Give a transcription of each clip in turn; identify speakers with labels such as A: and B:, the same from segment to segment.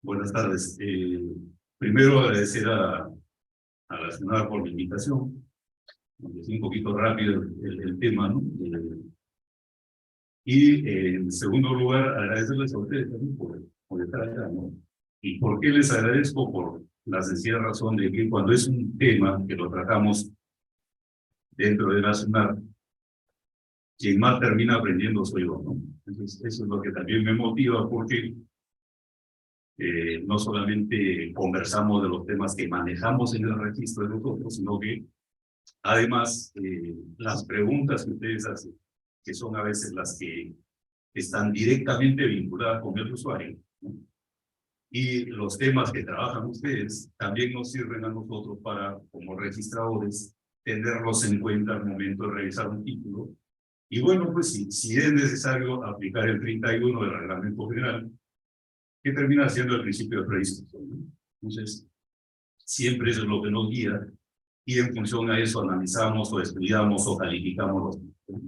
A: Buenas tardes. Primero agradecer a la señora por la invitación. Aunque es un poquito rápido el tema, ¿no? En segundo lugar, agradecerles a ustedes también por estar acá, ¿no? ¿Y por qué les agradezco? Por la sencilla razón de que cuando es un tema que lo tratamos dentro de la SUNAT, quien más termina aprendiendo soy yo, ¿no? Entonces, eso es lo que también me motiva, porque no solamente conversamos de los temas que manejamos en el registro de nosotros, sino que además las preguntas que ustedes hacen, que son a veces las que están directamente vinculadas con el usuario, ¿no? Y los temas que trabajan ustedes también nos sirven a nosotros para, como registradores, tenerlos en cuenta al momento de revisar un título. Y bueno, pues si es necesario aplicar el 31 del Reglamento General, que termina siendo el principio de preinscripción, ¿no? Entonces, siempre eso es lo que nos guía, y en función a eso analizamos o estudiamos o calificamos los temas.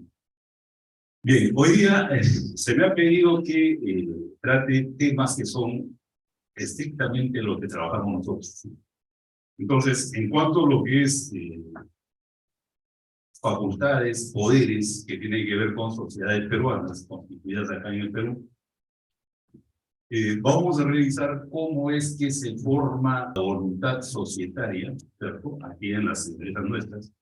A: Bien, hoy día se me ha pedido que trate temas que son estrictamente lo que trabajamos nosotros. Entonces, en cuanto a lo que es facultades, poderes que tienen que ver con sociedades peruanas, constituidas acá en el Perú, vamos a revisar cómo es que se forma la voluntad societaria, ¿cierto? Aquí en las empresas nuestras.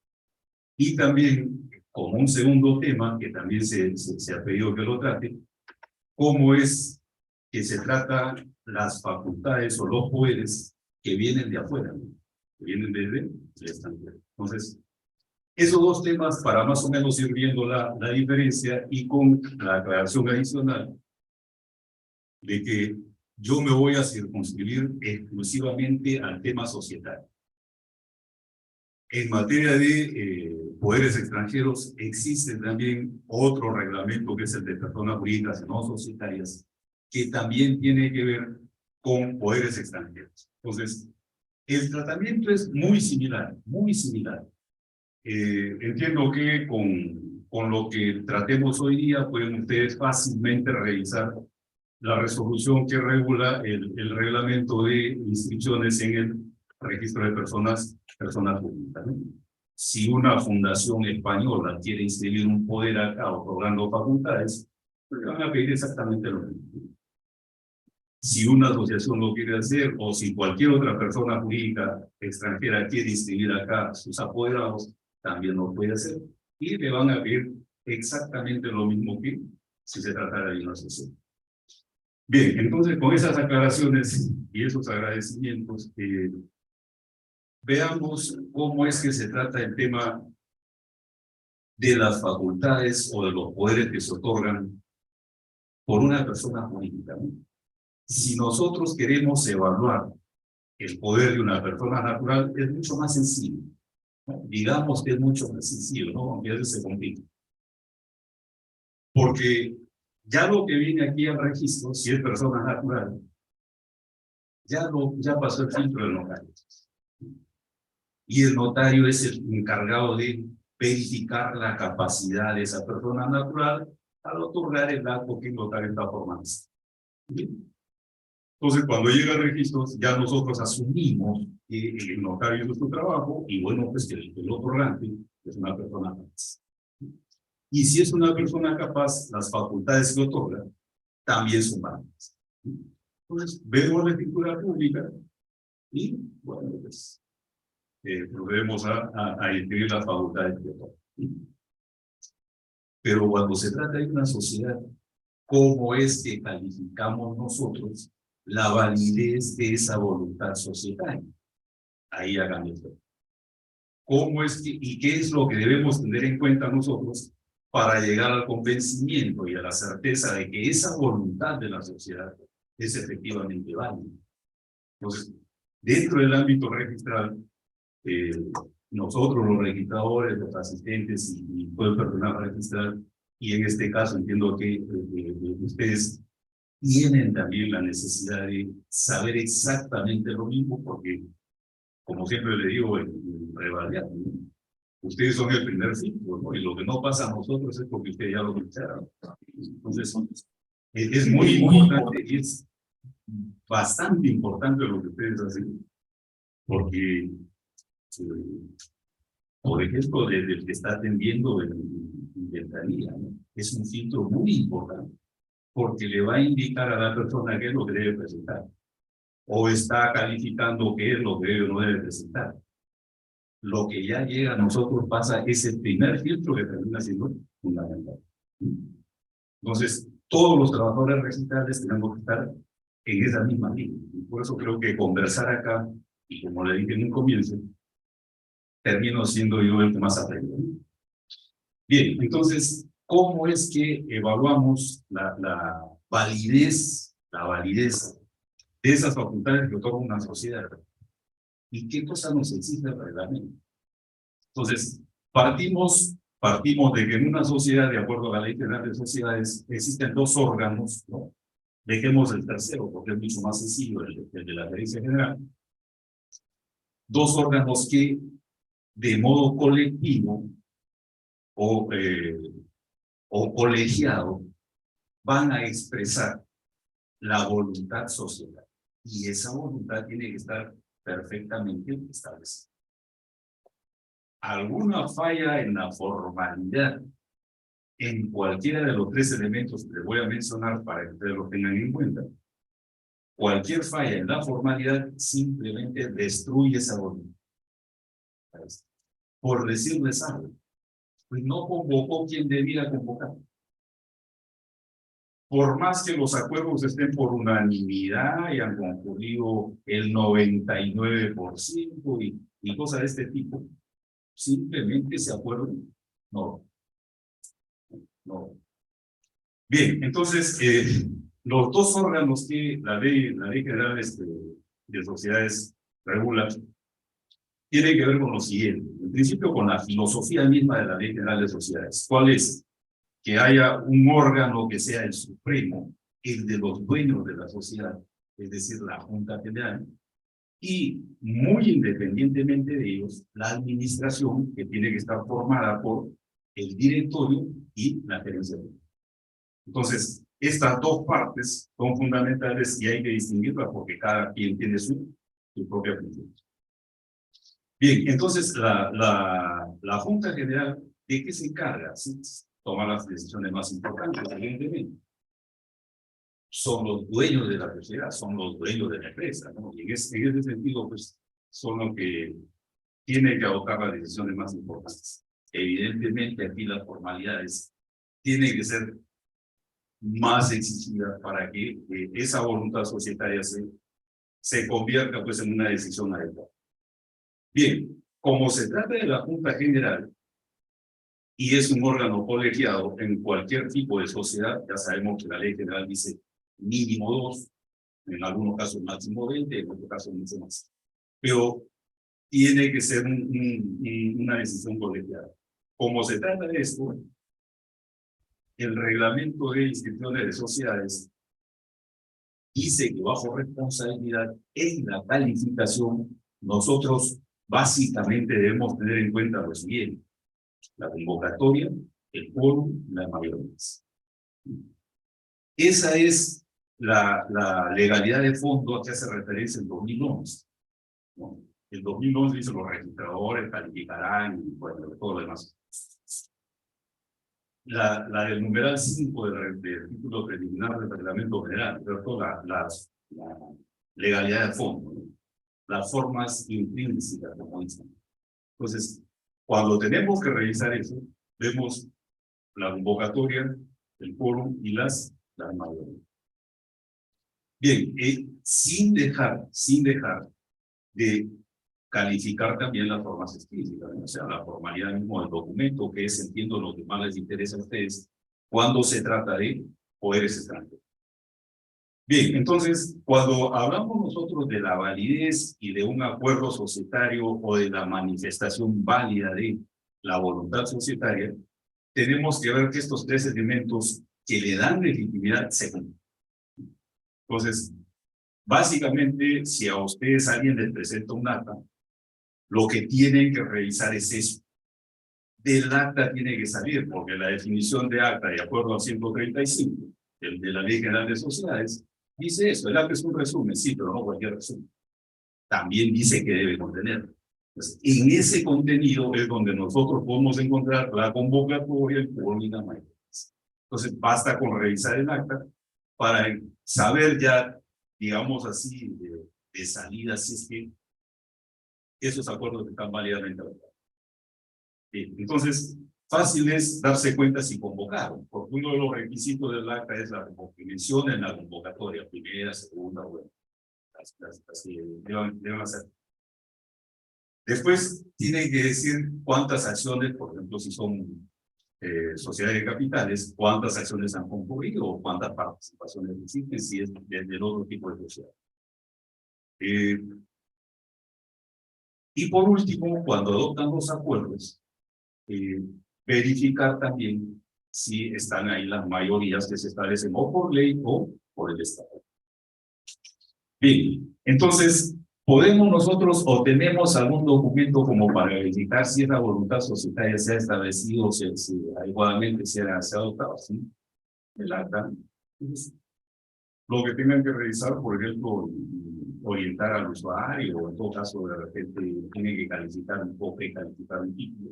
A: Y también, como un segundo tema, que también se ha pedido que lo trate, cómo es que se trata las facultades o los poderes que vienen de afuera, ¿no? Que vienen desde el extranjero. Entonces, esos dos temas, para más o menos ir viendo la diferencia, y con la aclaración adicional de que yo me voy a circunscribir exclusivamente al tema societario. En materia de poderes extranjeros, existe también otro reglamento, que es el de personas jurídicas no societarias, que también tiene que ver con poderes extranjeros. Entonces, el tratamiento es muy similar, muy similar. Entiendo que con lo que tratemos hoy día pueden ustedes fácilmente revisar la resolución que regula el reglamento de inscripciones en el registro de personas públicas, ¿no? Si una fundación española quiere inscribir un poder acá otorgando facultades, pues le van a pedir exactamente lo mismo. Si una asociación lo quiere hacer, o si cualquier otra persona jurídica extranjera quiere inscribir acá sus apoderados, también lo puede hacer. Y le van a pedir exactamente lo mismo que si se tratara de una asociación. Bien, entonces con esas aclaraciones y esos agradecimientos, veamos cómo es que se trata el tema de las facultades o de los poderes que se otorgan por una persona jurídica, ¿no? Si nosotros queremos evaluar el poder de una persona natural, es mucho más sencillo, ¿no? Digamos que es mucho más sencillo, ¿no? Aunque a veces se complica. Porque ya lo que viene aquí al registro, si es persona natural, ya pasó el filtro del notario. Y el notario es el encargado de verificar la capacidad de esa persona natural al otorgar el acto que el notario está formando. Entonces, cuando llega el registro, ya nosotros asumimos que el notario hizo su trabajo, y bueno, pues que el otorgante es una persona capaz. Y si es una persona capaz, las facultades que otorga también son válidas. Entonces, vemos la escritura pública y, bueno, pues procedemos a inscribir las facultades que otorga. Pero cuando se trata de una sociedad, ¿cómo es que calificamos nosotros la validez de esa voluntad societaria? Ahí ya cambia todo. ¿Cómo es que, y qué es lo que debemos tener en cuenta nosotros para llegar al convencimiento y a la certeza de que esa voluntad de la sociedad es efectivamente válida? Entonces, dentro del ámbito registral, nosotros los registradores, los asistentes y todo el personal registral, y en este caso entiendo que ustedes tienen también la necesidad de saber exactamente lo mismo, porque, como siempre le digo en Revalidar, ¿no? Ustedes son el primer filtro, ¿no? Y lo que no pasa a nosotros es porque ustedes ya lo pensaron. Entonces, es muy importante, y es bastante importante lo que ustedes hacen, porque, por ejemplo, desde el que está atendiendo en ventanilla, ¿no? Es un filtro muy importante, porque le va a indicar a la persona qué es lo que debe presentar, o está calificando qué es lo que debe o no debe presentar. Lo que ya llega a nosotros pasa, es el primer filtro que termina siendo fundamental. Entonces, todos los trabajadores reciclables tenemos que estar en esa misma línea. Y por eso creo que conversar acá, y como le dije en un comienzo, termino siendo yo el que más aprende. Bien, entonces, ¿cómo es que evaluamos la validez de esas facultades que otorga una sociedad? ¿Y qué cosa nos exige el reglamento? Entonces, partimos de que en una sociedad, de acuerdo a la Ley General de Sociedades, existen dos órganos, ¿no? Dejemos el tercero, porque es mucho más sencillo, el de la Gerencia General. Dos órganos que, de modo colectivo o colegiado, van a expresar la voluntad social. Y esa voluntad tiene que estar perfectamente establecida. Alguna falla en la formalidad en cualquiera de los tres elementos que les voy a mencionar para que ustedes lo tengan en cuenta, cualquier falla en la formalidad simplemente destruye esa voluntad. Por decirles algo, pues no convocó quien debía convocar. Por más que los acuerdos estén por unanimidad y han concurrido el 99% y cosas de este tipo, simplemente se acuerdan. No. Bien, entonces, los dos órganos que la ley general de sociedades regula tienen que ver con lo siguiente. En principio, con la filosofía misma de la Ley General de Sociedades. ¿Cuál es? Que haya un órgano que sea el supremo, el de los dueños de la sociedad, es decir, la Junta General, y muy independientemente de ellos, la administración, que tiene que estar formada por el directorio y la gerencia. Entonces, estas dos partes son fundamentales y hay que distinguirlas porque cada quien tiene su propia función. Bien, entonces la Junta General, ¿de qué se encarga? ¿Sí? Toma las decisiones más importantes, evidentemente. Son los dueños de la sociedad, son los dueños de la empresa, ¿no? Y en ese sentido, pues, son los que tienen que adoptar las decisiones más importantes. Evidentemente, aquí las formalidades tienen que ser más exigidas para que esa voluntad societaria se convierta, pues, en una decisión adecuada. Bien, como se trata de la Junta General y es un órgano colegiado en cualquier tipo de sociedad, ya sabemos que la Ley General dice mínimo 2, en algunos casos máximo 20, en otros casos mucho más. Pero tiene que ser una decisión colegiada. Como se trata de esto, el reglamento de inscripciones de sociedades dice que bajo responsabilidad en la calificación nosotros básicamente debemos tener en cuenta lo siguiente: la convocatoria, el quórum, la mayoría. Esa es la legalidad de fondo a que hace referencia el 2011. ¿No? El 2011 dice los registradores calificarán y bueno, todo lo demás. La del numeral 5 del título preliminar del reglamento general, ¿cierto? La legalidad de fondo, ¿no? Las formas intrínsecas, como dicen. Entonces, cuando tenemos que revisar eso, vemos la convocatoria, el quórum y las mayorías. Bien, sin dejar de calificar también las formas explícitas, ¿no? O sea, la formalidad mismo del documento, que es, entiendo, lo que más les interesa a ustedes cuando se trata de poderes extranjeros. Bien, entonces, cuando hablamos nosotros de la validez y de un acuerdo societario o de la manifestación válida de la voluntad societaria, tenemos que ver que estos tres elementos que le dan legitimidad se cumplen. Entonces, básicamente, si a ustedes alguien les presenta un acta, lo que tienen que revisar es eso. Del acta tiene que salir, porque la definición de acta, de acuerdo al 135, el de la Ley General de Sociedades, Dice eso, el acta es un resumen, sí, pero no cualquier resumen. También dice que debe contener. Entonces, en ese contenido es donde nosotros podemos encontrar la convocatoria, el quórum y la mayoría. Entonces, basta con revisar el acta para saber ya, digamos así, de salida, si es que esos acuerdos están válidamente aprobados. Entonces, fácil es darse cuenta si convocaron, porque uno de los requisitos del acta es la que menciona en la convocatoria, primera, segunda, bueno, las que deben hacer. Después, tienen que decir cuántas acciones, por ejemplo, si son sociedades de capitales, cuántas acciones han concurrido o cuántas participaciones existen, si es del otro tipo de sociedad. Y por último, cuando adoptan los acuerdos, verificar también si están ahí las mayorías que se establecen o por ley o por el Estado. Bien, entonces, ¿podemos nosotros o tenemos algún documento como para verificar si esa voluntad societaria se ha establecido, si adecuadamente se ha adoptado? ¿Sí? El acta. Lo que tengan que revisar, por ejemplo, orientar al usuario, o en todo caso, de repente, tiene que calificar un poco y calificar un título.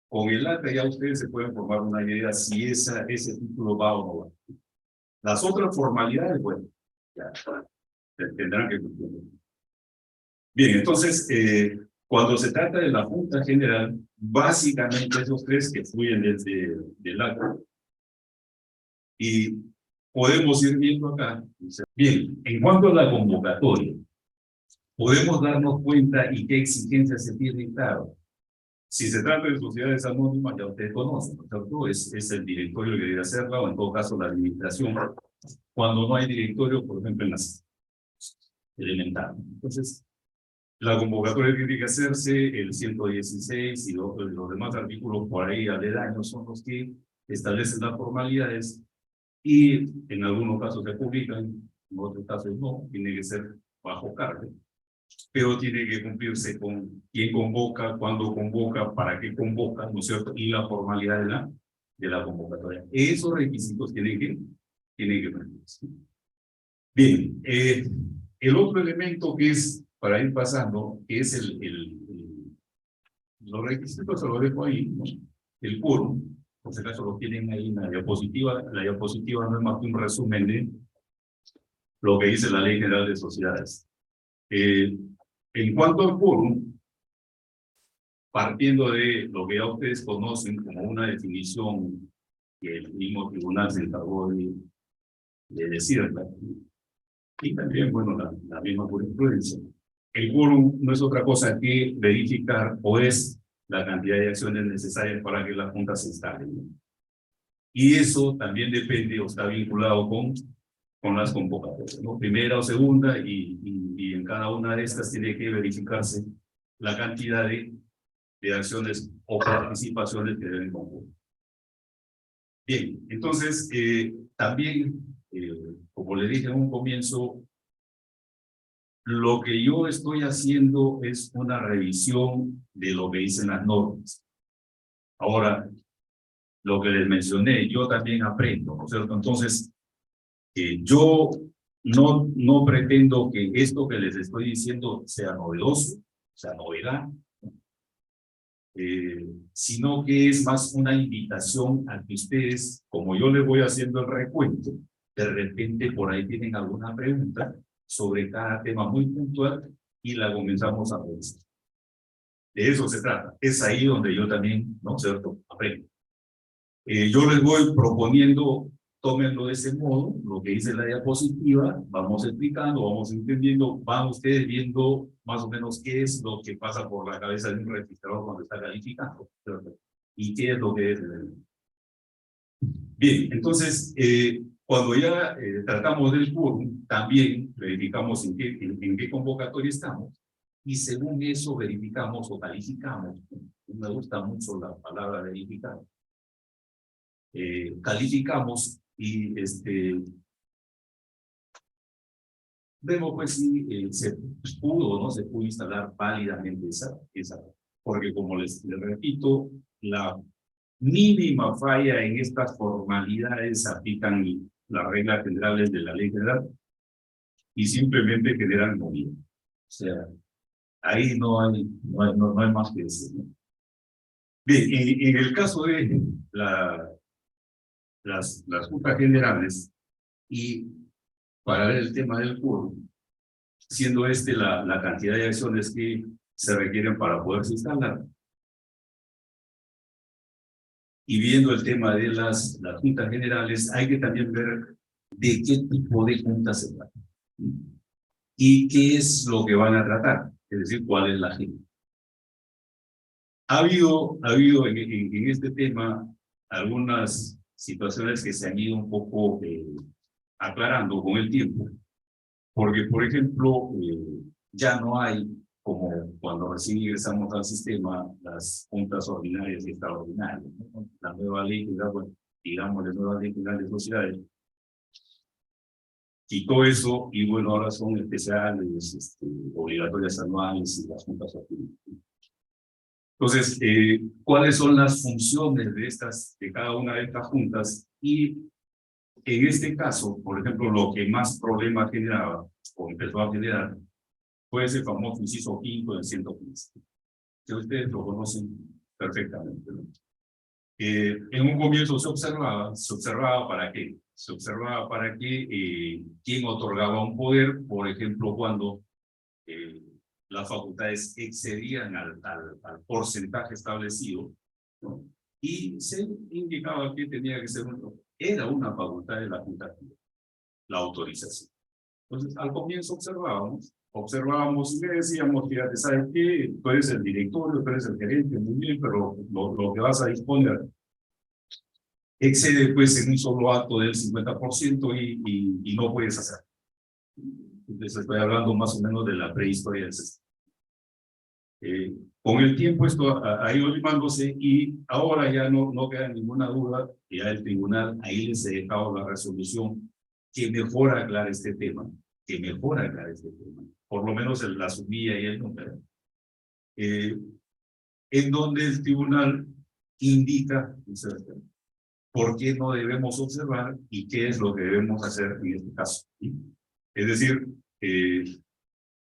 A: Con el acta ya ustedes se pueden formar una idea si ese título va o no va. Las otras formalidades, bueno, ya tendrán que cumplir. Bien, entonces, cuando se trata de la Junta General, básicamente esos tres que fluyen desde el acta. Y podemos ir viendo acá. Bien, en cuanto a la convocatoria, podemos darnos cuenta y qué exigencias se tienen, claro. Si se trata de sociedades anónimas, ya ustedes conocen, ¿no es cierto? Es el directorio que debe hacerla, o en todo caso la administración. Cuando no hay directorio, por ejemplo, en las elementales. Entonces, la convocatoria tiene que hacerse, el 116 y los demás artículos por ahí aledaños son los que establecen las formalidades y en algunos casos se publican, en otros casos no, tiene que ser bajo cargo. Pero tiene que cumplirse con quién convoca, cuándo convoca, para qué convoca, ¿no es cierto? Y la formalidad de la convocatoria. Esos requisitos tienen que cumplirse. Bien, el otro elemento que es, para ir pasando, es los requisitos, se los dejo ahí, ¿no? El quórum, por si acaso lo tienen ahí en la diapositiva. La diapositiva no es más que un resumen de lo que dice la Ley General de Sociedades. En cuanto al quórum, partiendo de lo que ya ustedes conocen como una definición que el mismo tribunal se encargó de decirla, y también, bueno, la misma jurisprudencia. El quórum no es otra cosa que verificar o es la cantidad de acciones necesarias para que la Junta se instale. Y eso también depende o está vinculado con las convocatorias, ¿no? Primera o segunda, y en cada una de estas tiene que verificarse la cantidad de acciones o participaciones que deben convocar. Bien, entonces, también, como le dije en un comienzo, lo que yo estoy haciendo es una revisión de lo que dicen las normas. Ahora, lo que les mencioné, yo también aprendo, ¿no es cierto? Entonces, yo no pretendo que esto que les estoy diciendo sea novedoso, sea novedad, sino que es más una invitación a que ustedes, como yo les voy haciendo el recuento, de repente por ahí tienen alguna pregunta sobre cada tema muy puntual y la comenzamos a pensar. De eso se trata. Es ahí donde yo también, ¿no es cierto?, aprendo. Yo les voy proponiendo, tómenlo de ese modo, lo que dice la diapositiva, vamos explicando, vamos entendiendo, van ustedes viendo más o menos qué es lo que pasa por la cabeza de un registrador cuando está calificando, ¿cierto? Y qué es lo que es. Bien, entonces, cuando ya tratamos del quórum, también verificamos en qué convocatoria estamos, y según eso verificamos o calificamos. Me gusta mucho la palabra verificar. Calificamos y vemos pues si se pudo o no se pudo instalar válidamente esa, porque como les repito, la mínima falla en estas formalidades aplican las reglas generales de la ley general y simplemente generan movida. O sea, ahí no hay más que decir, ¿no? Bien, en el caso de las juntas generales, y para ver el tema del quórum, siendo la cantidad de acciones que se requieren para poderse instalar, y viendo el tema de las juntas generales, hay que también ver de qué tipo de juntas se trata y qué es lo que van a tratar, es decir, cuál es la agenda. Ha habido en este tema algunas situaciones que se han ido un poco aclarando con el tiempo, porque, por ejemplo, ya no hay, como cuando recién ingresamos al sistema, las juntas ordinarias y extraordinarias, ¿no? La nueva ley, digamos, la nueva ley general de sociedades, quitó eso, y bueno, ahora son especiales, obligatorias anuales y las juntas ordinarias. Entonces, ¿cuáles son las funciones de cada una de estas juntas? Y en este caso, por ejemplo, lo que más problemas generaba, o empezó a generar, fue ese famoso inciso quinto del 115, que ustedes lo conocen perfectamente, ¿no? En un comienzo se observaba para qué. Se observaba para que quien otorgaba un poder, por ejemplo, cuando las facultades excedían al porcentaje establecido, ¿no? Y se indicaba que tenía que ser era una facultad de la Junta, la autorización. Entonces, al comienzo observábamos y le decíamos, fíjate, ¿sabes qué? Tú eres el directorio, tú eres el gerente, muy bien, pero lo que vas a disponer excede pues en un solo acto del 50% y no puedes hacer. Entonces estoy hablando más o menos de la prehistoria del sistema. Con el tiempo esto ha ido limándose y ahora ya no queda ninguna duda, ya el tribunal ahí les ha dejado la resolución que mejora aclarar este tema, por lo menos la sumilla y el número, en donde el tribunal indica por qué no debemos observar y qué es lo que debemos hacer en este caso. Es decir,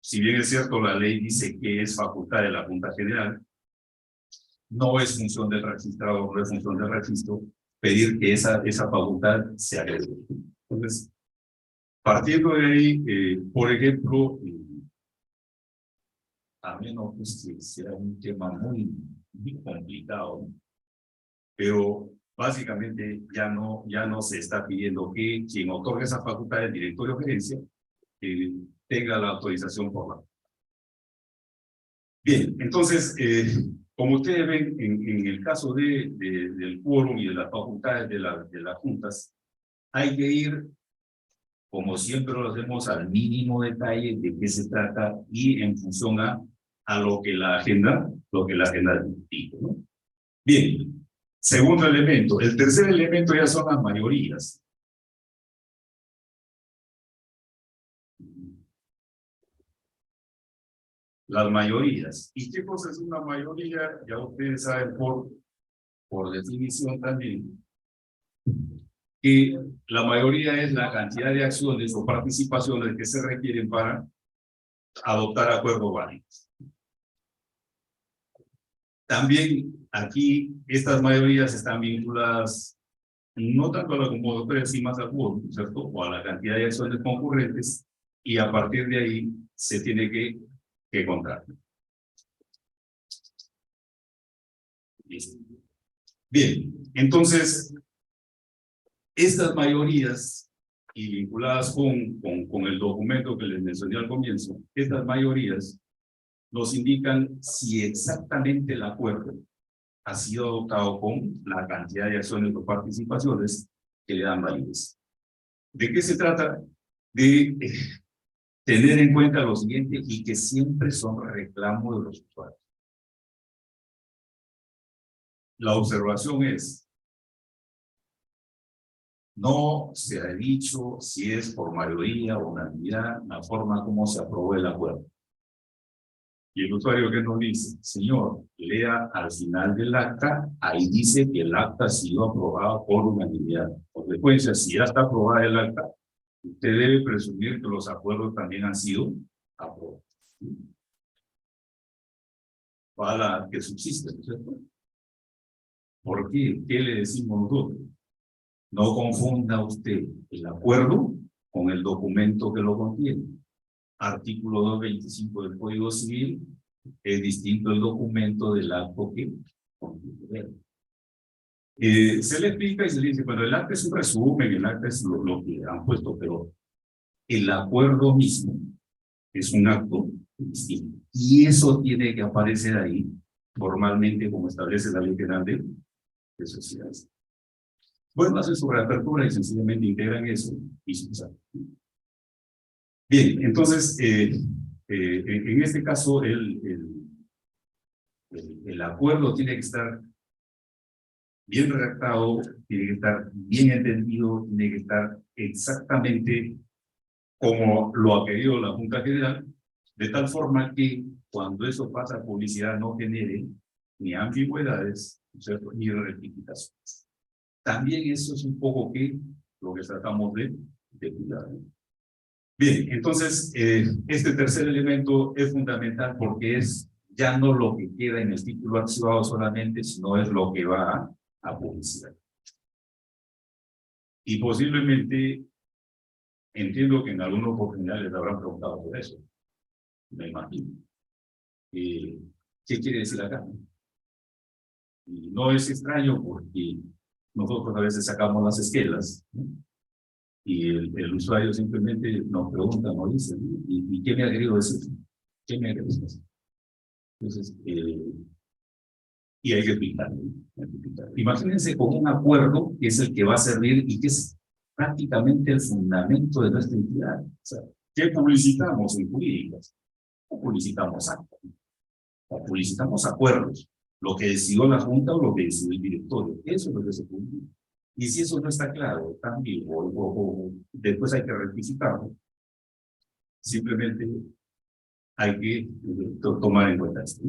A: si bien es cierto, la ley dice que es facultad de la Junta General, no es función del registrador, no es función del registro pedir que esa facultad se agregue. Entonces, partiendo de ahí, por ejemplo, a menos pues, que sea un tema muy complicado, ¿no? Pero básicamente ya no se está pidiendo que quien otorgue esa facultad del directorio de gerencia tenga la autorización por la. Bien, entonces, como ustedes ven, en el caso del quórum y de las facultades de las juntas, hay que ir, como siempre lo hacemos, al mínimo detalle de qué se trata y en función a lo que la agenda dice, ¿no? Bien, segundo elemento. El tercer elemento ya son las mayorías. Las mayorías. ¿Y qué cosa es una mayoría? Ya ustedes saben por definición también que la mayoría es la cantidad de acciones o participaciones que se requieren para adoptar acuerdos válidos. También aquí estas mayorías están vinculadas no tanto a la convocatoria, sino más al quórum, ¿cierto? O a la cantidad de acciones concurrentes, y a partir de ahí se tiene que contar. Listo. Bien, entonces, estas mayorías, y vinculadas con el documento que les mencioné al comienzo, estas mayorías nos indican si exactamente el acuerdo ha sido adoptado con la cantidad de acciones o participaciones que le dan validez. ¿De qué se trata? De tener en cuenta lo siguiente, y que siempre son reclamos de los usuarios. La observación es, no se ha dicho si es por mayoría o unanimidad la forma como se aprobó el acuerdo. Y el usuario que nos dice, señor, lea al final del acta, ahí dice que el acta ha sido aprobada por unanimidad. Consecuencia, si ya está aprobada el acta, Usted debe presumir que los acuerdos también han sido aprobados. Para que subsista, ¿no es cierto? ¿Por qué? ¿Qué le decimos nosotros? No confunda usted el acuerdo con el documento que lo contiene. Artículo 225 del Código Civil es distinto el documento del acto que contiene. Se le explica y se le dice, bueno, el acta es un resumen, el acta es lo que han puesto, pero el acuerdo mismo es un acto distinto. Y eso tiene que aparecer ahí, formalmente, como establece la Ley General de Sociedades. Bueno, hacen su reapertura y sencillamente integran eso y se usan. Bien, entonces, en este caso, el acuerdo tiene que estar bien redactado, tiene que estar bien entendido, tiene que estar exactamente como lo ha querido la Junta General, de tal forma que cuando eso pasa a publicidad no genere ni ambigüedades, ¿cierto?, ni rectificaciones. También eso es un poco que lo que tratamos de cuidar. Bien, entonces, este tercer elemento es fundamental porque es ya no lo que queda en el título archivado solamente, sino es lo que va a publicidad. Y posiblemente, entiendo que en algunas oportunidades les habrán preguntado por eso, me imagino. ¿Qué quiere decir acá? Y no es extraño porque nosotros a veces sacamos las esquelas, ¿no? Y el usuario simplemente nos pregunta, nos dice, ¿y qué me ha querido decir? ¿Qué me ha querido decir? Entonces, y hay que explicarlo. Imagínense con un acuerdo que es el que va a servir y que es prácticamente el fundamento de nuestra entidad. O sea, ¿qué publicitamos en jurídicas? No publicitamos actos, o publicitamos acuerdos, lo que decidió la Junta o lo que decidió el directorio. Eso es lo que se publica. Y si eso no está claro, está ambiguo, o después hay que rectificarlo, simplemente hay que tomar en cuenta esto.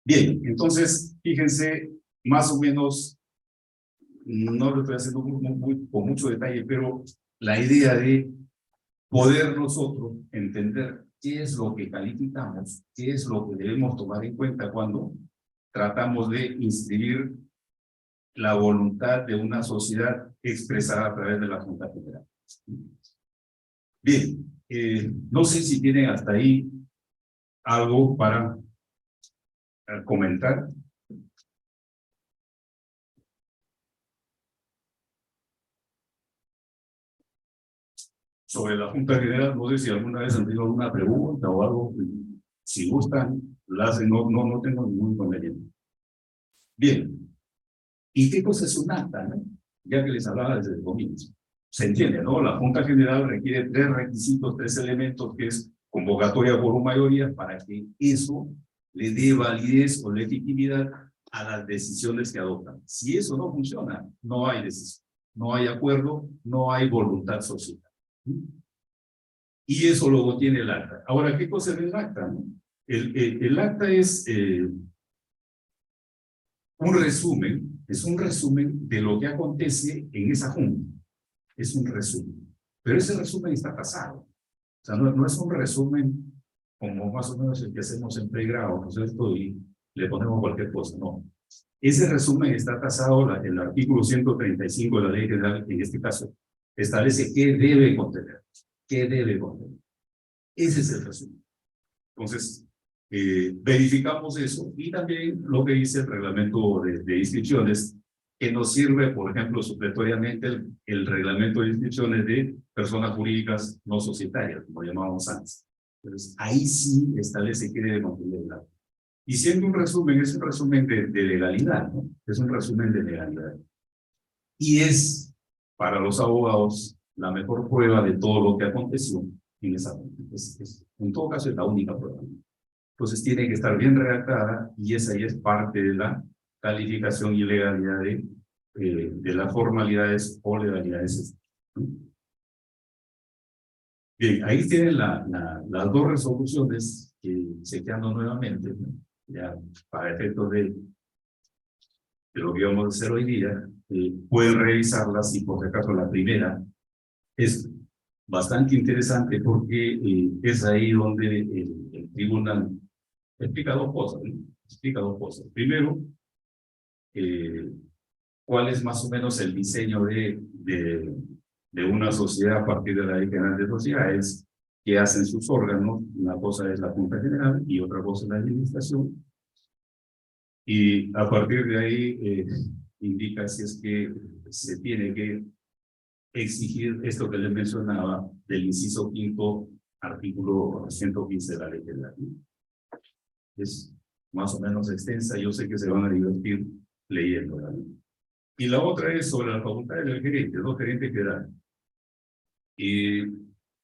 A: Bien, entonces, fíjense, más o menos, no lo estoy haciendo con mucho detalle, pero la idea de poder nosotros entender qué es lo que calificamos, qué es lo que debemos tomar en cuenta cuando tratamos de inscribir la voluntad de una sociedad expresada a través de la Junta General. Bien, no sé si tienen hasta ahí algo para comentar. Sobre la Junta General, no sé si alguna vez han tenido alguna pregunta o algo. Si gustan, la hacen, no tengo ningún inconveniente. Bien, ¿y qué cosa es un acta, no? Ya que les hablaba desde el comienzo. Se entiende, ¿no? La Junta General requiere 3 requisitos, 3 elementos, que es convocatoria por mayoría, para que eso le dé validez o legitimidad a las decisiones que adoptan. Si eso no funciona, no hay decisión, no hay acuerdo, no hay voluntad social. Y eso luego tiene el acta. Ahora, ¿qué cosa es el acta, no? El acta es un resumen de lo que acontece en esa junta. Es un resumen. Pero ese resumen está tasado. O sea, no es un resumen como más o menos el que hacemos en pregrado, ¿no es cierto? Y le ponemos cualquier cosa, no. Ese resumen está tasado, el artículo 135 de la Ley General, en este caso, establece qué debe contener. ¿Qué debe contener? Ese es el resumen. Entonces, verificamos eso y también lo que dice el reglamento de inscripciones, que nos sirve, por ejemplo, supletoriamente el reglamento de inscripciones de personas jurídicas no societarias, como llamábamos antes. Entonces, ahí sí establece qué debe contener el acta. Y siendo un resumen, es un resumen de legalidad, ¿no? Es un resumen de legalidad. Y es, para los abogados, la mejor prueba de todo lo que aconteció en esa junta. En todo caso, es la única prueba. Entonces tiene que estar bien redactada y esa ya es parte de la calificación y legalidad de las formalidades o legalidades. Bien, ahí tienen las 2 resoluciones que chequeando nuevamente, ¿no? Ya para efectos de lo que vamos a hacer hoy día, pueden revisarlas y por si acaso la primera es bastante interesante porque es ahí donde el tribunal explica dos cosas, ¿no? Explica dos cosas. Primero, cuál es más o menos el diseño de una sociedad a partir de la Ley General de Sociedades, que hacen sus órganos. Una cosa es la Junta General y otra cosa es la administración. Y a partir de ahí indica si es que se tiene que exigir esto que les mencionaba del inciso quinto, artículo 115 de la Ley General. Es más o menos extensa, yo sé que se van a divertir leyéndola. Y la otra es sobre las facultades del gerente, no gerente general.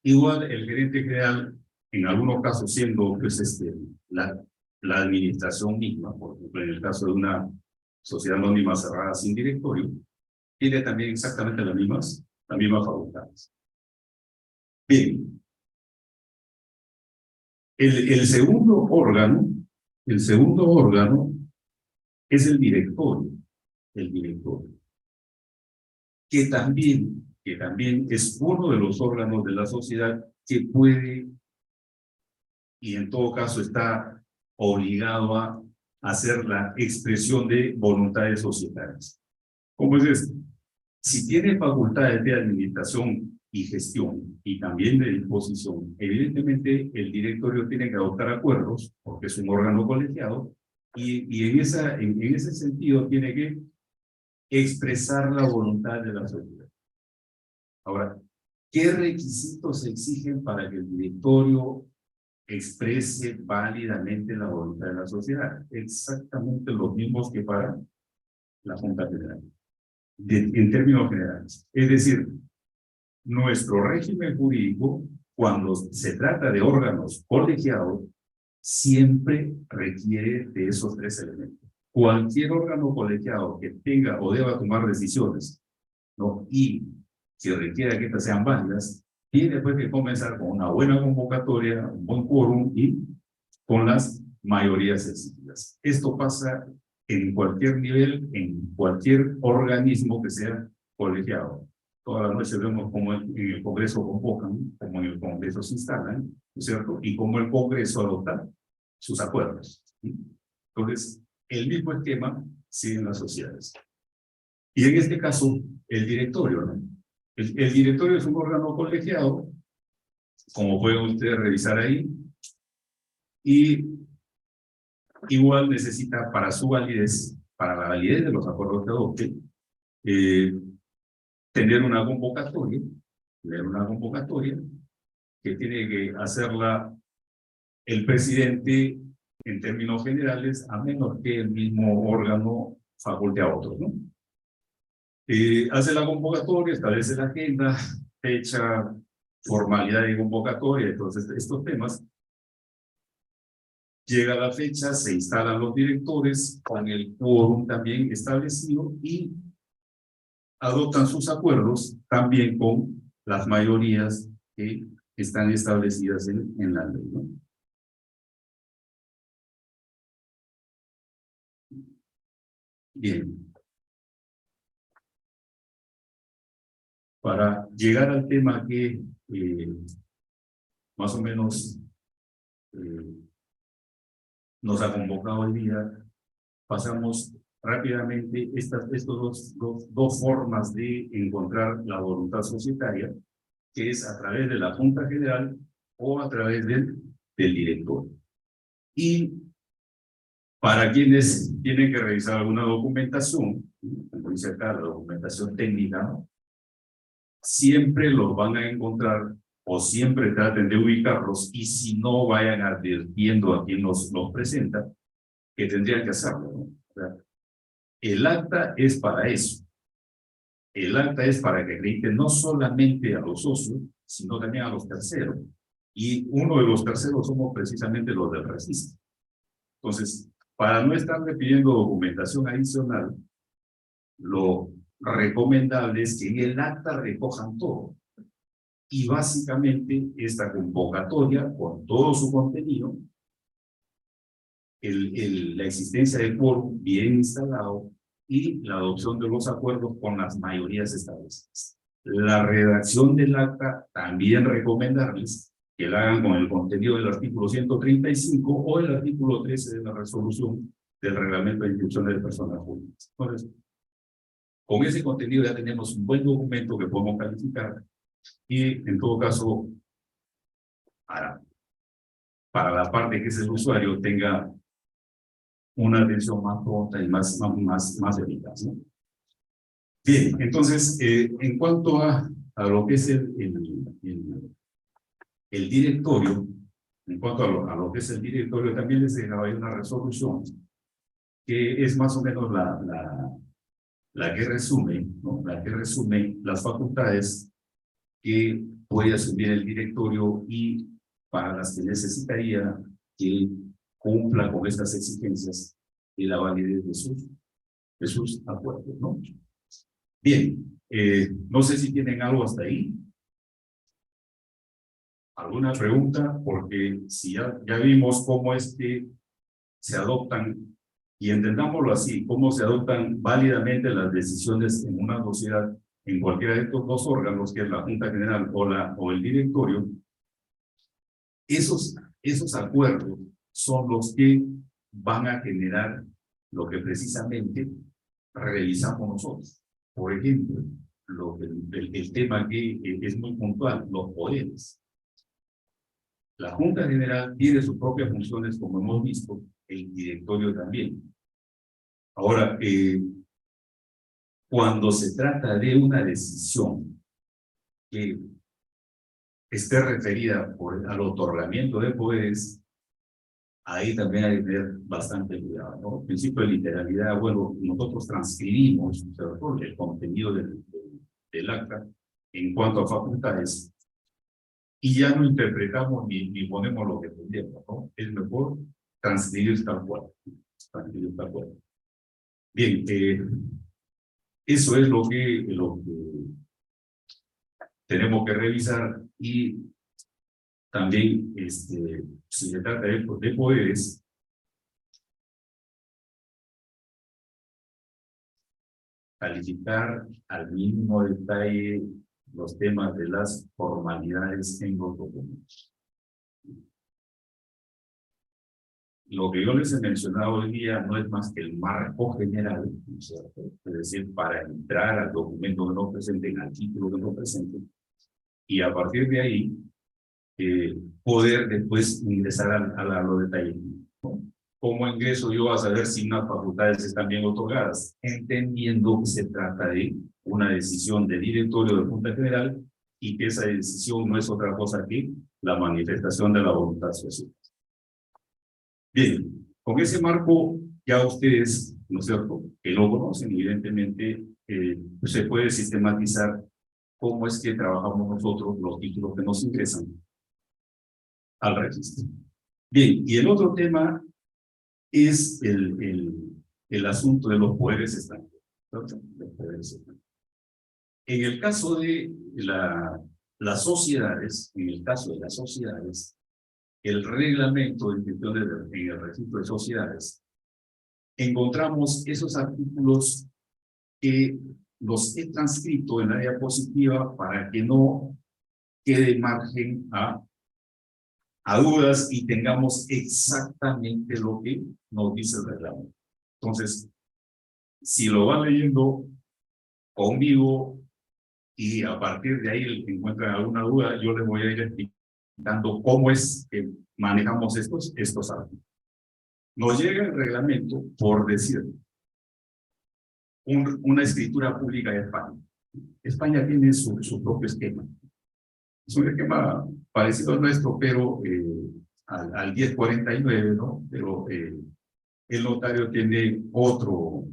A: Igual el gerente general, en algunos casos siendo pues, la administración misma, por ejemplo, en el caso de una sociedad anónima cerrada sin directorio, tiene también exactamente las mismas facultades. Bien, el segundo órgano es el directorio, que también es uno de los órganos de la sociedad que puede, y en todo caso está obligado a hacer la expresión de voluntades societarias. ¿Cómo es esto? Si tiene facultades de administración y gestión y también de disposición, evidentemente el directorio tiene que adoptar acuerdos, porque es un órgano colegiado, y en ese sentido tiene que expresar la voluntad de la sociedad. Ahora, ¿qué requisitos se exigen para que el directorio exprese válidamente la voluntad de la sociedad? Exactamente los mismos que para la Junta General, en términos generales. Es decir, nuestro régimen jurídico, cuando se trata de órganos colegiados, siempre requiere de esos tres elementos. Cualquier órgano colegiado que tenga o deba tomar decisiones, ¿no?, y que requiera que estas sean válidas, tiene pues que comenzar con una buena convocatoria, un buen quórum y con las mayorías exigidas. Esto pasa en cualquier nivel, en cualquier organismo que sea colegiado. Toda la noche vemos cómo en el Congreso convocan, cómo en el Congreso se instalan, ¿no es cierto? Y cómo el Congreso adopta sus acuerdos, ¿sí? Entonces, el mismo esquema sigue en las sociedades. Y en este caso, el directorio, ¿no? El directorio es un órgano colegiado, como pueden ustedes revisar ahí, y igual necesita para su validez, para la validez de los acuerdos que adopte, tener una convocatoria que tiene que hacerla el presidente en términos generales, a menos que el mismo órgano faculte a otro, ¿no? Hace la convocatoria, establece la agenda, fecha, formalidad de convocatoria, entonces estos temas. Llega la fecha, se instalan los directores con el quórum también establecido y adoptan sus acuerdos también con las mayorías que están establecidas en la ley, ¿no? Bien. Para llegar al tema que más o menos nos ha convocado hoy día, pasamos rápidamente estas dos formas de encontrar la voluntad societaria, que es a través de la Junta General o a través del director. Y para quienes tienen que revisar alguna documentación, como dice acá, la documentación técnica, ¿no?, siempre los van a encontrar o siempre traten de ubicarlos, y si no, vayan advirtiendo a quien los presenta que tendrían que hacerlo, ¿no? O sea, el acta es para eso. El acta es para que acredite no solamente a los socios, sino también a los terceros. Y uno de los terceros somos precisamente los del registro. Entonces, para no estarle pidiendo documentación adicional, lo recomendable es que en el acta recojan todo. Y básicamente esta convocatoria, con todo su contenido, la existencia de quórum bien instalado y la adopción de los acuerdos con las mayorías establecidas. La redacción del acta, también recomendarles que la hagan con el contenido del artículo 135 o el artículo 13 de la resolución del reglamento de inscripción de personas públicas. Entonces, con ese contenido ya tenemos un buen documento que podemos calificar y, en todo caso, para la parte que es el usuario, tenga una atención más pronta y más eficaz, ¿no? Bien, entonces, en cuanto a lo que es el directorio, en cuanto a lo que es el directorio, también les dejaba ahí una resolución que es más o menos la que resume, ¿no? La que resume las facultades que puede asumir el directorio y para las que necesitaría que cumpla con estas exigencias y la validez de sus acuerdos, ¿no? Bien, no sé si tienen algo hasta ahí. ¿Alguna pregunta? Porque si ya vimos cómo es que se adoptan, y entendámoslo así, cómo se adoptan válidamente las decisiones en una sociedad, en cualquiera de estos dos órganos, que es la Junta General o el directorio, esos acuerdos son los que van a generar lo que precisamente revisamos nosotros. Por ejemplo, el tema que es muy puntual, los poderes. La Junta General tiene sus propias funciones, como hemos visto, el directorio también. Ahora, cuando se trata de una decisión que esté referida al otorgamiento de poderes, ahí también hay que tener bastante cuidado, ¿no? El principio de literalidad, bueno, nosotros transcribimos el contenido del acta en cuanto a facultades y ya no interpretamos ni ponemos lo que entendemos, ¿no? Es mejor transcribir tal cual. Transcribir tal cual. Bien, eso es lo que tenemos que revisar y también, si se trata de poderes, calificar al mínimo detalle los temas de las formalidades en los documentos. Lo que yo les he mencionado hoy día no es más que el marco general, ¿cierto? Es decir, para entrar al documento que nos presenten, al título que nos presenten, y a partir de ahí, poder después ingresar a los detalles, ¿no? ¿Cómo ingreso yo a saber si unas facultades están bien otorgadas? Entendiendo que se trata de una decisión del directorio de Junta General y que esa decisión no es otra cosa que la manifestación de la voluntad social. Bien, con ese marco ya ustedes, ¿no es cierto?, que lo conocen, evidentemente, se puede sistematizar cómo es que trabajamos nosotros los títulos que nos ingresan al registro. Bien, y el otro tema es el asunto de los poderes extranjeros. En el caso de las sociedades, el reglamento de inscripción en el registro de sociedades, encontramos esos artículos que los he transcrito en la diapositiva para que no quede margen a dudas y tengamos exactamente lo que nos dice el reglamento. Entonces, si lo van leyendo conmigo y a partir de ahí el que encuentren alguna duda, yo les voy a ir explicando cómo es que manejamos estos artículos. Nos llega el reglamento, por decir, una escritura pública de España. España tiene su propio esquema. Es un esquema parecido al nuestro, pero al 1049, ¿no? Pero el notario tiene otro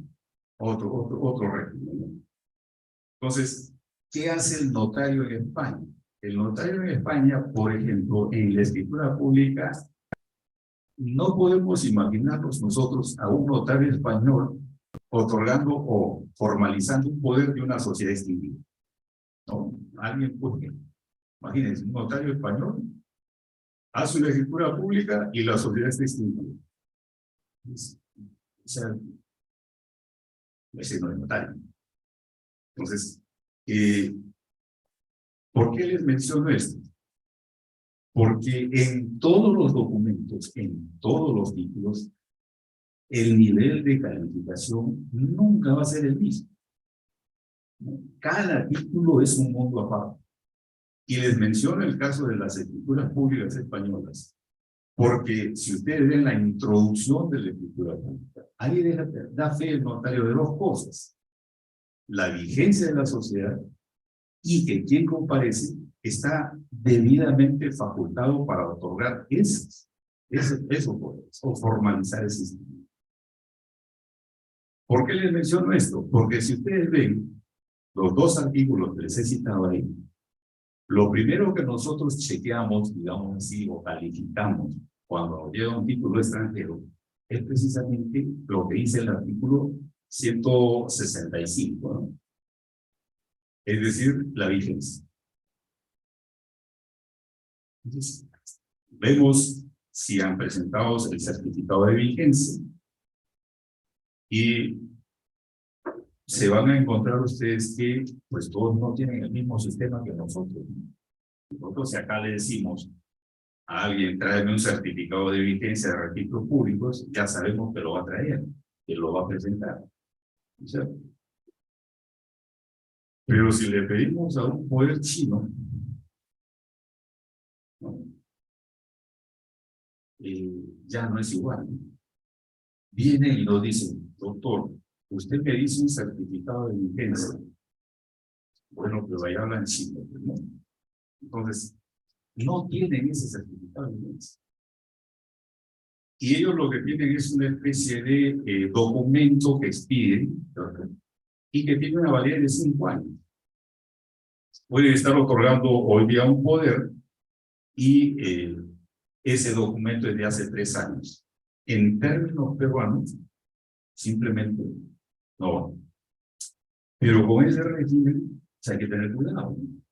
A: régimen, ¿no? Entonces, ¿qué hace el notario en España? El notario en España, por ejemplo, en la escritura pública, no podemos imaginarnos nosotros a un notario español otorgando o formalizando un poder de una sociedad extinguida. ¿No? Alguien puede, imagínense, un notario español hace una escritura pública y la sociedad está extinguida. O sea, ese no es notario. Entonces, ¿Por qué les menciono esto? Porque en todos los documentos, en todos los títulos, el nivel de calificación nunca va a ser el mismo. Cada título es un mundo aparte. Y les menciono el caso de las escrituras públicas españolas, porque si ustedes ven la introducción de la escritura pública, ahí da fe el notario de dos cosas: la vigencia de la sociedad y que quien comparece está debidamente facultado para otorgar esos poderes o formalizar ese sistema. ¿Por qué les menciono esto? Porque si ustedes ven los dos artículos que les he citado ahí, lo primero que nosotros chequeamos, digamos así, o calificamos cuando nos llega un título extranjero, es precisamente lo que dice el artículo 165, ¿no? Es decir, la vigencia. Entonces, vemos si han presentado el certificado de vigencia y se van a encontrar ustedes que pues todos no tienen el mismo sistema que nosotros. Nosotros, si acá le decimos a alguien, tráeme un certificado de vigencia de registros públicos, ya sabemos que lo va a traer, que lo va a presentar. ¿Cierto? Pero si le pedimos a un poder chino, ¿no? Ya no es igual, ¿no? Viene y nos dice: doctor, usted me dice un certificado de vigencia. Bueno, pero ahí hablan chino, ¿no? Entonces, no tienen ese certificado de vigencia. Y ellos lo que tienen es una especie de documento que expiden, ¿verdad? Y que tiene una validez de 5 años. Pueden estar otorgando hoy día un poder y ese documento es de hace 3 años. En términos peruanos, simplemente no. Pero con ese régimen, hay que tener cuidado, ¿no?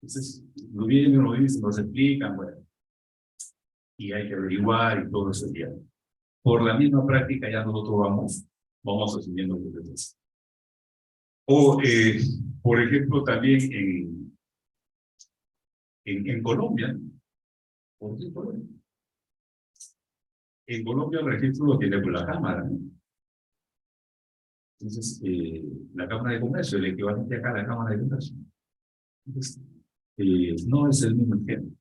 A: Entonces, lo vienen, lo dicen, nos explican, bueno, y hay que averiguar y todo eso ya. Por la misma práctica ya nosotros vamos asumiendo lo que es. O, por ejemplo, también en Colombia, ¿por qué Colombia? En Colombia el registro lo tiene por la Cámara, ¿no? Entonces, la Cámara de Comercio, el equivalente acá a la Cámara de Comercio. Entonces, no es el mismo ejemplo.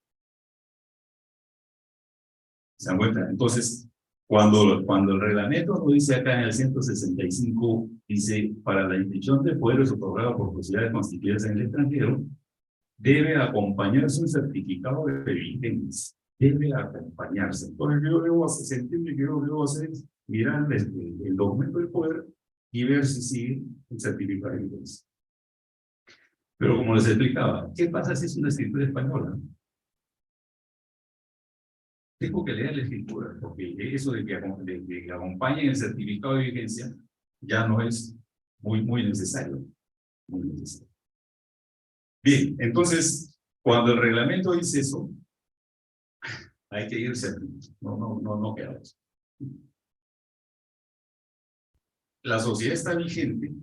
A: ¿Se dan cuenta? Entonces, cuando el reglamento nos dice acá en el 165, dice: para la inscripción de poderes otorgados por sociedades constituidas en el extranjero, debe acompañarse un certificado de vigencia. Debe acompañarse. Entonces, yo debo hacer, se entiende que yo debo hacer es mirar el documento del poder y ver si sigue el certificado de vigencia. Pero como les explicaba, ¿qué pasa si es una escritura española? Tengo que leer la escritura, porque eso de que acompañen el certificado de vigencia ya no es muy necesario. Muy necesario. Bien, entonces, cuando el reglamento dice eso, hay que irse. No queda eso. La sociedad está vigente.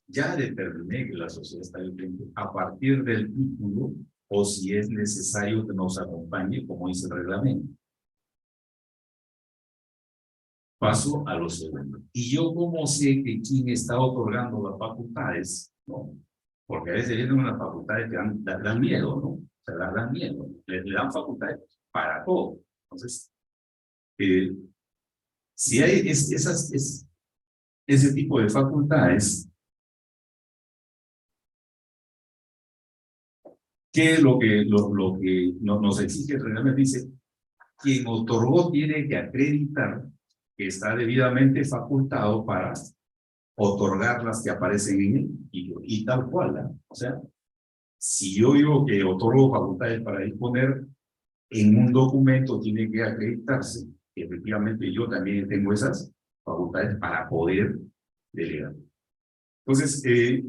A: Ya determiné que la sociedad está vigente a partir del título, o si es necesario que nos acompañe, como dice el reglamento. Paso a lo segundo. Y yo, ¿cómo sé que quien está otorgando las facultades, ¿no? Porque a veces vienen unas facultades que dan miedo, ¿no? O sea, dan miedo. Le dan facultades para todo. Entonces, si hay ese tipo de facultades, ¿qué es lo que nos exige el reglamento? Dice: quien otorgó tiene que acreditar que está debidamente facultado para otorgar las que aparecen en él, y tal cual, ¿no? O sea, si yo digo que otorgo facultades para disponer, en un documento tiene que acreditarse que efectivamente yo también tengo esas facultades para poder delegar. Entonces, ¿qué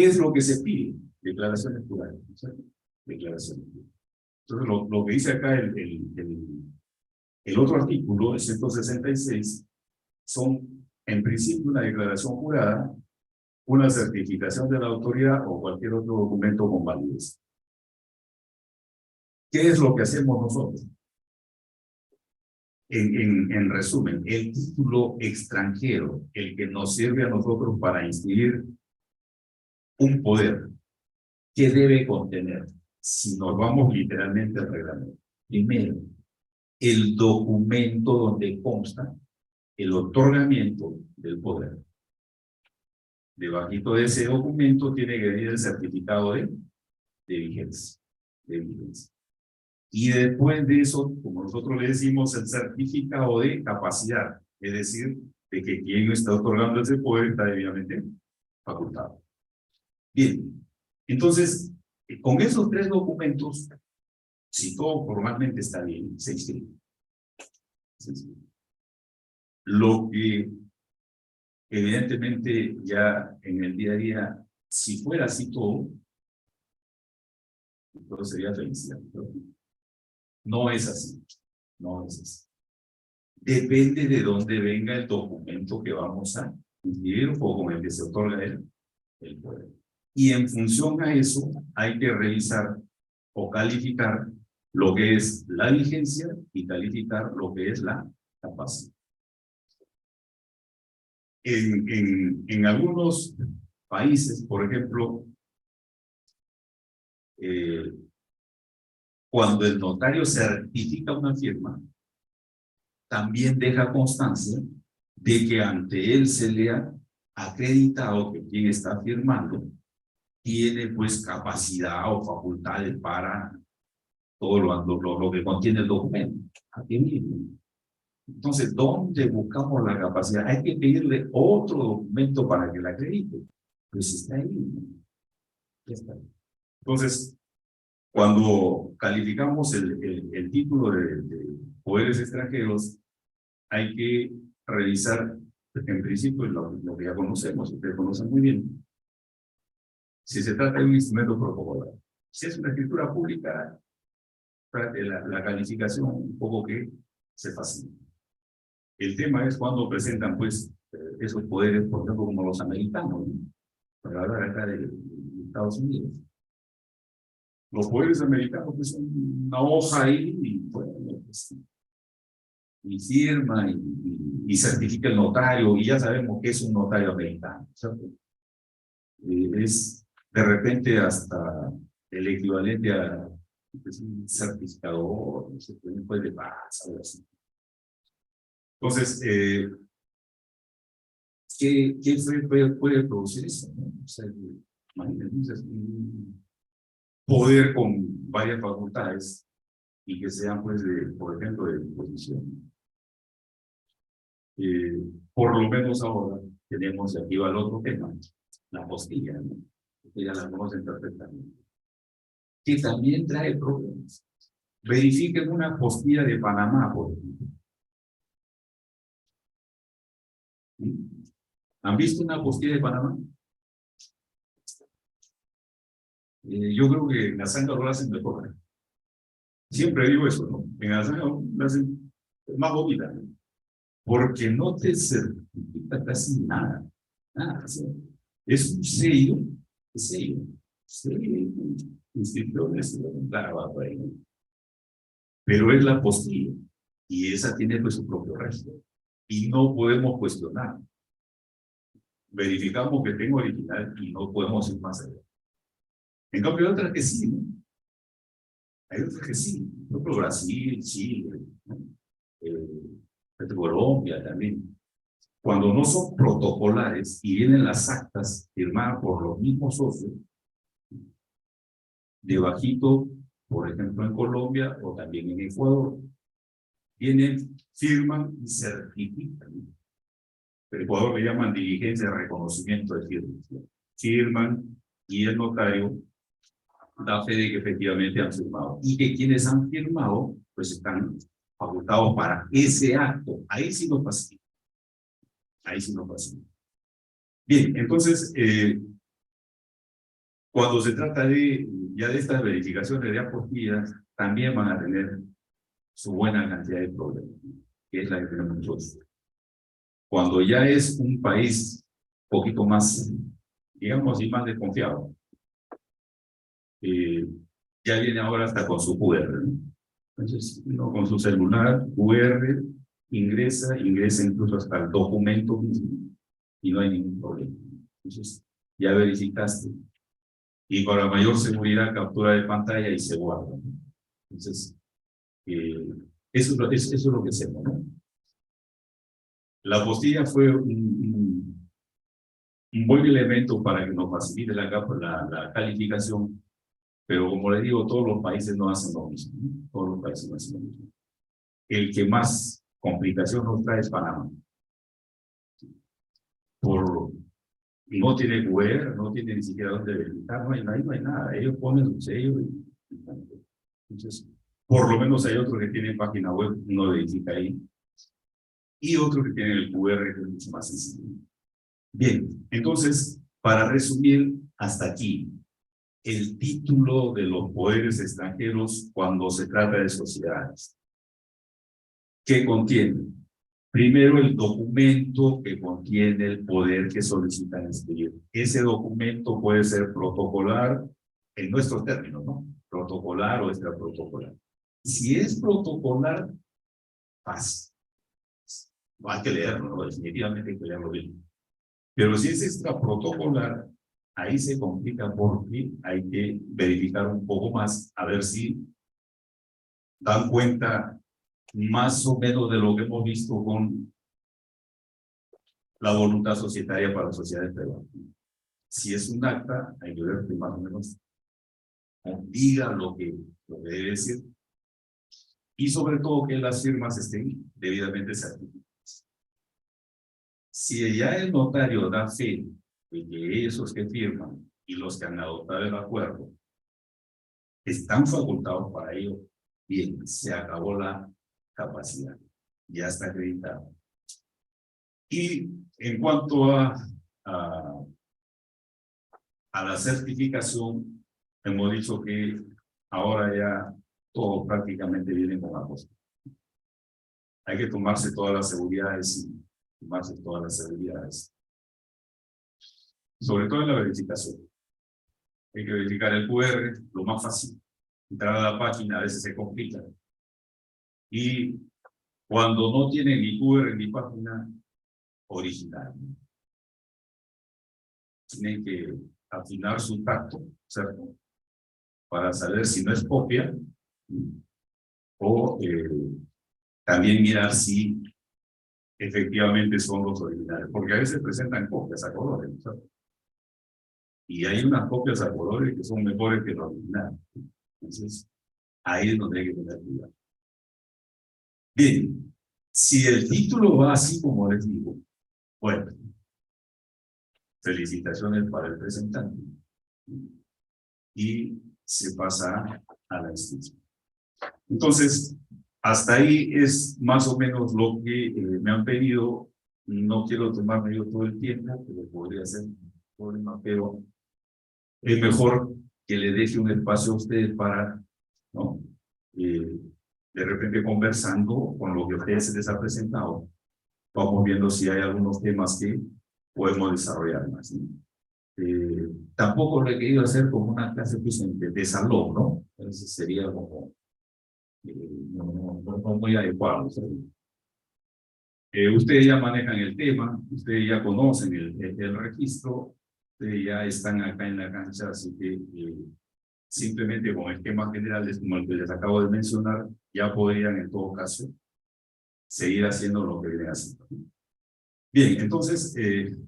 A: es lo que se pide? Declaraciones plurales, ¿sí? Declaraciones plurales. Entonces, lo que dice acá el otro artículo, el 166, son en principio una declaración jurada una certificación de la autoridad o cualquier otro documento con validez. ¿Qué es lo que hacemos nosotros? En resumen, el título extranjero, el que nos sirve a nosotros para inscribir un poder, ¿qué debe contener? Si nos vamos literalmente al reglamento. Primero, el documento donde consta el otorgamiento del poder. Debajito de ese documento tiene que venir el certificado de vigencia. Y después de eso, como nosotros le decimos, el certificado de capacidad, es decir, de que quien está otorgando ese poder está debidamente facultado. Bien, entonces, con esos tres documentos, si todo formalmente está bien, se inscribe. Lo que evidentemente ya en el día a día, si fuera así todo sería felicidad. No es así, no es así. Depende de dónde venga el documento que vamos a inscribir o con el que se otorga el poder. Y en función a eso hay que revisar o calificar lo que es la vigencia y calificar lo que es la capacidad. En algunos países, por ejemplo, cuando el notario certifica una firma, también deja constancia de que ante él se le ha acreditado que quien está firmando tiene pues capacidad o facultades para todo lo que contiene el documento. Aquí mismo. Entonces, ¿dónde buscamos la capacidad? Hay que pedirle otro documento para que la acredite. Pues está ahí. Ya está. Entonces, cuando calificamos el título de poderes extranjeros, hay que revisar, en principio, lo que ya conocemos, ustedes conocen muy bien. Si se trata de un instrumento protocolar, si es una escritura pública, la calificación un poco que se facilita. El tema es cuando presentan, pues, esos poderes, por ejemplo, como los americanos, ¿no? Para hablar acá de Estados Unidos. Los poderes americanos, pues, son una hoja ahí y, bueno, pues, y firma y certifica el notario, y ya sabemos que es un notario americano, ¿cierto? Es de repente hasta el equivalente a pues, un certificador, no sé, puede de paz, algo así. Entonces, ¿qué puede producir eso? ¿No? O sea, imagínense un poder con varias facultades y que sean, pues, por ejemplo, de disposición. Por lo menos ahora tenemos, aquí va el otro tema, la apostilla, ¿no? Que ya la conocen perfectamente, que también trae problemas. Verifiquen una apostilla de Panamá, por ejemplo. ¿Han visto una apostilla de Panamá? Yo creo que en Azanga lo hacen mejor. Siempre digo eso, ¿no? En Azanga lo hacen más bonita, ¿no? Porque no te certifica casi nada. Nada. ¿Sí? Es un sello, instituciones, claro, pero es la apostilla y esa tiene pues su propio resto y no podemos cuestionar. Verificamos que tengo original y no podemos ir más allá. En cambio hay otras que sí, ¿no? Hay otras que sí, por ejemplo Brasil, Chile, ¿no? Colombia también. Cuando no son protocolares y vienen las actas firmadas por los mismos socios, debajito, por ejemplo en Colombia o también en Ecuador, vienen, firman y certifican. En Ecuador le llaman diligencia de reconocimiento de firmas. Firman y el notario da fe de que efectivamente han firmado. Y que quienes han firmado, pues están facultados para ese acto. Ahí sí lo facilita. Ahí sí lo facilita. Bien, entonces, cuando se trata ya de estas verificaciones de apostillas, también van a tener su buena cantidad de problemas, que es la que tenemos nosotros. Cuando ya es un país un poquito más digamos, y más desconfiado. Ya viene ahora hasta con su QR, ¿no? Entonces, uno con su celular, QR, ingresa incluso hasta el documento mismo y no hay ningún problema. Entonces, ya verificaste. Y para mayor seguridad, captura de pantalla y se guarda, ¿no? Entonces, eso es lo que hacemos, ¿no? La apostilla fue un buen elemento para que nos facilite la calificación, pero como les digo, todos los países no hacen lo mismo, ¿no? Todos los países no hacen lo mismo. El que más complicación nos trae es Panamá. No tiene QR, no tiene ni siquiera dónde verificar, no hay nada. Ellos ponen su sello entonces, por lo menos hay otros que tienen página web, uno verifica ahí, y otros que tienen el QR, que es mucho más sencillo. Bien, entonces, para resumir hasta aquí, el título de los poderes extranjeros cuando se trata de sociedades. ¿Qué contiene? Primero, el documento que contiene el poder que solicitan expedir. Ese documento puede ser protocolar en nuestros términos, ¿no? Protocolar o extraprotocolar. Si es protocolar, fácil. No hay que leerlo, ¿no? Definitivamente hay que leerlo bien. Pero si es extraprotocolar, ahí se complica porque hay que verificar un poco más a ver si dan cuenta más o menos de lo que hemos visto con la voluntad societaria para las sociedades privadas. Si es un acta, hay que ver que más o menos diga lo que debe decir y sobre todo que las firmas estén debidamente certificadas. Si ya el notario da fe de que esos que firman y los que han adoptado el acuerdo están facultados para ello, bien, se acabó la capacidad, ya está acreditado. Y en cuanto a la certificación, hemos dicho que ahora ya todo prácticamente viene con la cosa. Hay que tomarse todas las seguridades y tomarse todas las seguridades. Sobre todo en la verificación. Hay que verificar el QR, lo más fácil. Entrar a la página a veces se complica. Y cuando no tienen ni QR ni página original, tienen que afinar su tacto, ¿cierto? Para saber si no es copia o también mirar si efectivamente son los originales, porque a veces presentan copias a colores, ¿sabes? Y hay unas copias a colores que son mejores que los originales. Entonces, ahí es donde hay que tener cuidado. Bien, si el título va así como les digo, bueno, felicitaciones para el presentante. Y se pasa a la institución. Entonces, hasta ahí es más o menos lo que me han pedido. No quiero tomarme yo todo el tiempo, pero podría ser un problema, pero es mejor que le deje un espacio a ustedes para, ¿no? De repente conversando con lo que a ustedes se les ha presentado, vamos viendo si hay algunos temas que podemos desarrollar más, ¿no? Tampoco lo he querido hacer como una clase pues, de salón, ¿no? Entonces sería como no muy adecuado, ¿sabes? Ustedes ya manejan el tema, ustedes ya conocen el registro, ustedes ya están acá en la cancha, así que simplemente con esquemas generales como el que les acabo de mencionar, ya podrían en todo caso seguir haciendo lo que vienen haciendo. Bien, entonces,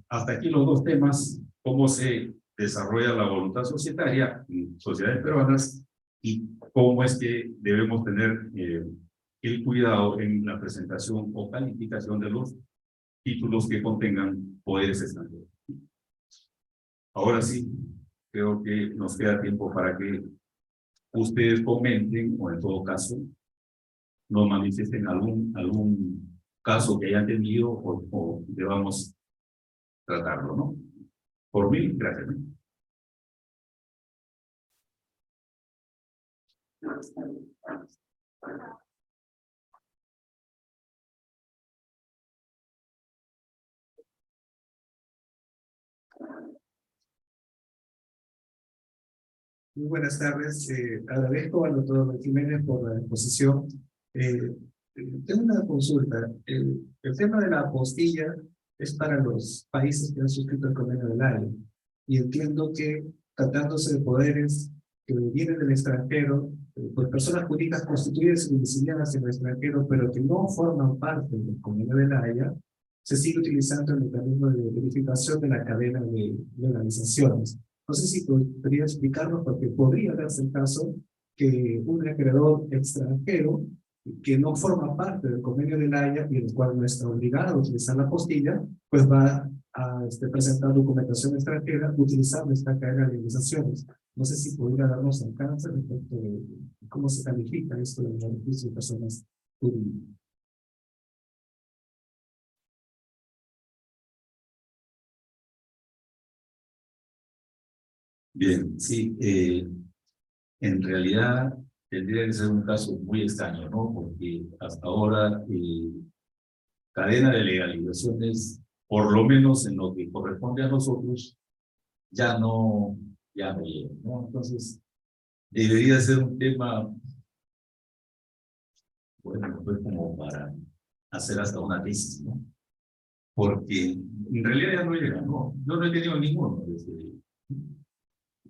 A: hasta aquí los dos temas, cómo se desarrolla la voluntad societaria en sociedades peruanas y cómo es que debemos tener el cuidado en la presentación o calificación de los títulos que contengan poderes extranjeros. Ahora sí, creo que nos queda tiempo para que ustedes comenten o en todo caso nos manifiesten algún caso que hayan tenido o debamos tratarlo, ¿no? Por mí, gracias.
B: Muy buenas tardes. Agradezco al doctor Jiménez por la exposición. Eh, Tengo una consulta. El tema de la apostilla es para los países que han suscrito el Convenio del Haya. Y entiendo que, tratándose de poderes que vienen del extranjero, por personas jurídicas constituidas y domiciliadas en el extranjero, pero que no forman parte del Convenio del Haya, se sigue utilizando el mecanismo de verificación de la cadena de legalizaciones. No sé si podría explicarnos, porque podría darse el caso que un acreedor extranjero que no forma parte del convenio de la Haya y el cual no está obligado a utilizar la apostilla, pues va a presentar documentación extranjera utilizando esta cadena de legalizaciones. No sé si podría darnos alcance respecto de cómo se califica esto de los beneficios de personas jurídicas.
A: Bien, sí, en realidad tendría que ser un caso muy extraño, ¿no? Porque hasta ahora cadena de legalizaciones, por lo menos en lo que corresponde a nosotros, ya no llega, ¿no? Entonces, debería ser un tema, bueno, pues como para hacer hasta una tesis, ¿no? Porque en realidad ya no llega, ¿no? Yo no he tenido ninguno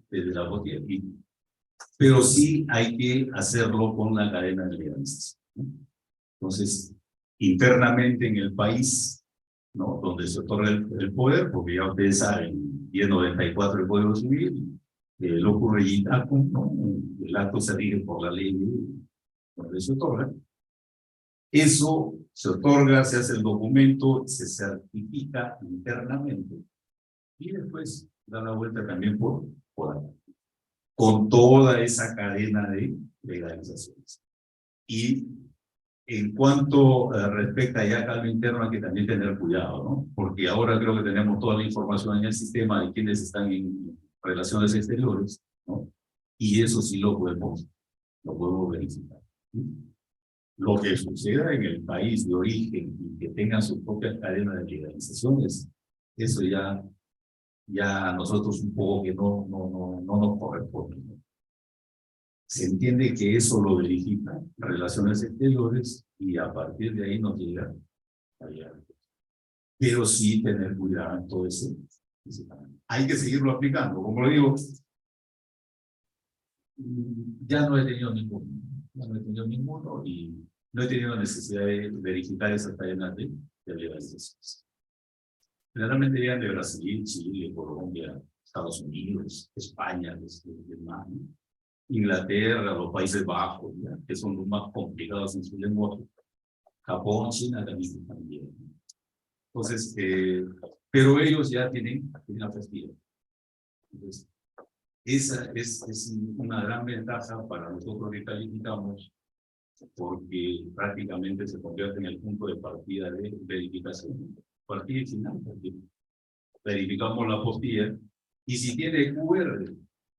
A: desde la botella, pero sí hay que hacerlo con la cadena de legalización, ¿no? Entonces, internamente en el país, ¿no? Donde se otorga el poder, porque ya ustedes saben, 1094 del Código Civil, lo ocurre ITACO, ¿no? El acto se rige por la ley donde se otorga. Eso se otorga, se hace el documento, se certifica internamente y después da la vuelta también por acá, con toda esa cadena de legalizaciones. Y en cuanto respecta ya a lo interno, hay que también tener cuidado, ¿no? Porque ahora creo que tenemos toda la información en el sistema de quienes están en relaciones exteriores, ¿no? Y eso sí lo podemos verificar, ¿sí? Lo que suceda en el país de origen y que tengan su propia cadena de legalizaciones, eso ya a nosotros un poco que no nos corresponde, ¿no? Se entiende que eso lo verifica relaciones exteriores y a partir de ahí nos llega allá. Pero sí tener cuidado en todo eso. Hay que seguirlo aplicando. Como lo digo, ya no he tenido ninguno. Ya no he tenido ninguno y no he tenido necesidad de verificar esas cadenas de legalizaciones. Generalmente llegan de Brasil, Chile, Colombia, Estados Unidos, España, demás, ¿no? Inglaterra, los Países Bajos, ¿ya? Que son los más complicados en su lenguaje. Japón, China también. Entonces, pero ellos ya tienen la pastilla. Entonces, esa es una gran ventaja para nosotros que calificamos, porque prácticamente se convierte en el punto de partida de verificación. Partida y final, porque verificamos la apostilla y si tiene QR,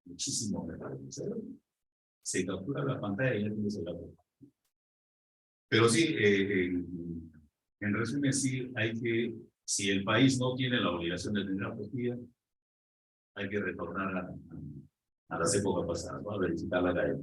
A: muchísimo mejor. Se captura la pantalla y ya tienes el dato. Pero sí, en resumen, sí hay que, si el país no tiene la obligación de tener apostilla, hay que retornar a las épocas pasadas, ¿no? A verificar la cadena.